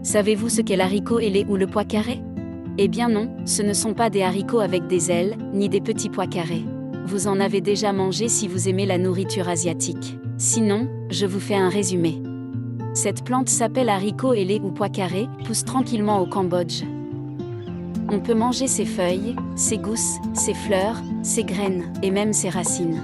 Savez-vous ce qu'est l'haricot ailé ou le pois carré? Eh bien non, ce ne sont pas des haricots avec des ailes, ni des petits pois carrés. Vous en avez déjà mangé si vous aimez la nourriture asiatique. Sinon, je vous fais un résumé. Cette plante s'appelle haricot ailé ou pois carré, pousse tranquillement au Cambodge. On peut manger ses feuilles, ses gousses, ses fleurs, ses graines, et même ses racines.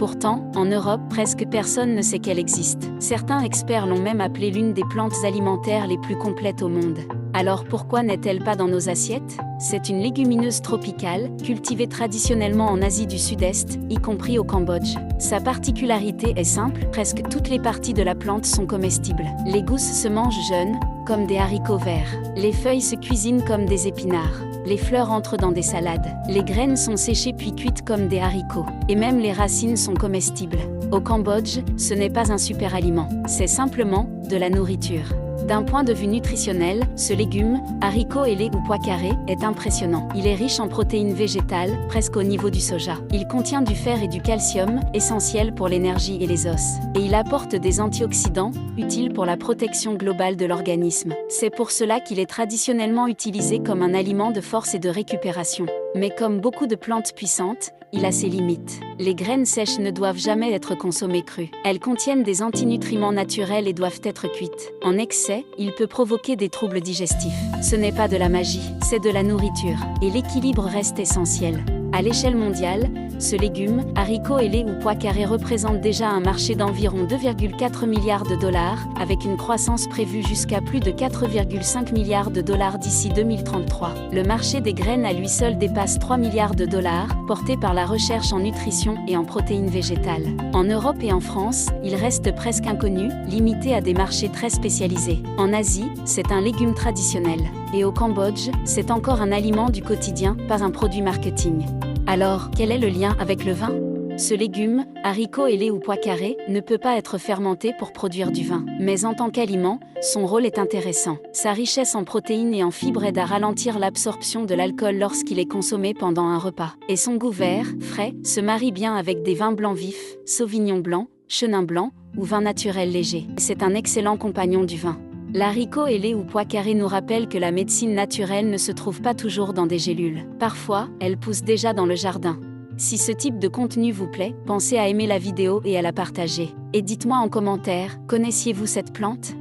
Pourtant, en Europe, presque personne ne sait qu'elle existe. Certains experts l'ont même appelée l'une des plantes alimentaires les plus complètes au monde. Alors pourquoi n'est-elle pas dans nos assiettes? C'est une légumineuse tropicale, cultivée traditionnellement en Asie du Sud-Est, y compris au Cambodge. Sa particularité est simple, presque toutes les parties de la plante sont comestibles. Les gousses se mangent jeunes, comme des haricots verts. Les feuilles se cuisinent comme des épinards. Les fleurs entrent dans des salades. Les graines sont séchées puis cuites comme des haricots. Et même les racines sont comestibles. Au Cambodge, ce n'est pas un super aliment. C'est simplement de la nourriture. D'un point de vue nutritionnel, ce légume, haricot ailé ou pois carré, est impressionnant. Il est riche en protéines végétales, presque au niveau du soja. Il contient du fer et du calcium, essentiels pour l'énergie et les os. Et il apporte des antioxydants, utiles pour la protection globale de l'organisme. C'est pour cela qu'il est traditionnellement utilisé comme un aliment de force et de récupération. Mais comme beaucoup de plantes puissantes, il a ses limites. Les graines sèches ne doivent jamais être consommées crues. Elles contiennent des antinutriments naturels et doivent être cuites. En excès, il peut provoquer des troubles digestifs. Ce n'est pas de la magie, c'est de la nourriture. Et l'équilibre reste essentiel. À l'échelle mondiale, ce légume, haricot ailé ou pois carré représente déjà un marché d'environ 2,4 milliards de dollars, avec une croissance prévue jusqu'à plus de 4,5 milliards de dollars d'ici 2033. Le marché des graines à lui seul dépasse 3 milliards de dollars, porté par la recherche en nutrition et en protéines végétales. En Europe et en France, il reste presque inconnu, limité à des marchés très spécialisés. En Asie, c'est un légume traditionnel. Et au Cambodge, c'est encore un aliment du quotidien, pas un produit marketing. Alors, quel est le lien avec le vin? Ce légume, haricot ailé ou pois carré, ne peut pas être fermenté pour produire du vin. Mais en tant qu'aliment, son rôle est intéressant. Sa richesse en protéines et en fibres aide à ralentir l'absorption de l'alcool lorsqu'il est consommé pendant un repas. Et son goût vert, frais, se marie bien avec des vins blancs vifs, sauvignon blanc, chenin blanc, ou vin naturel léger. C'est un excellent compagnon du vin. L'haricot ailé ou pois carré nous rappelle que la médecine naturelle ne se trouve pas toujours dans des gélules. Parfois, elle pousse déjà dans le jardin. Si ce type de contenu vous plaît, pensez à aimer la vidéo et à la partager. Et dites-moi en commentaire, connaissiez-vous cette plante ?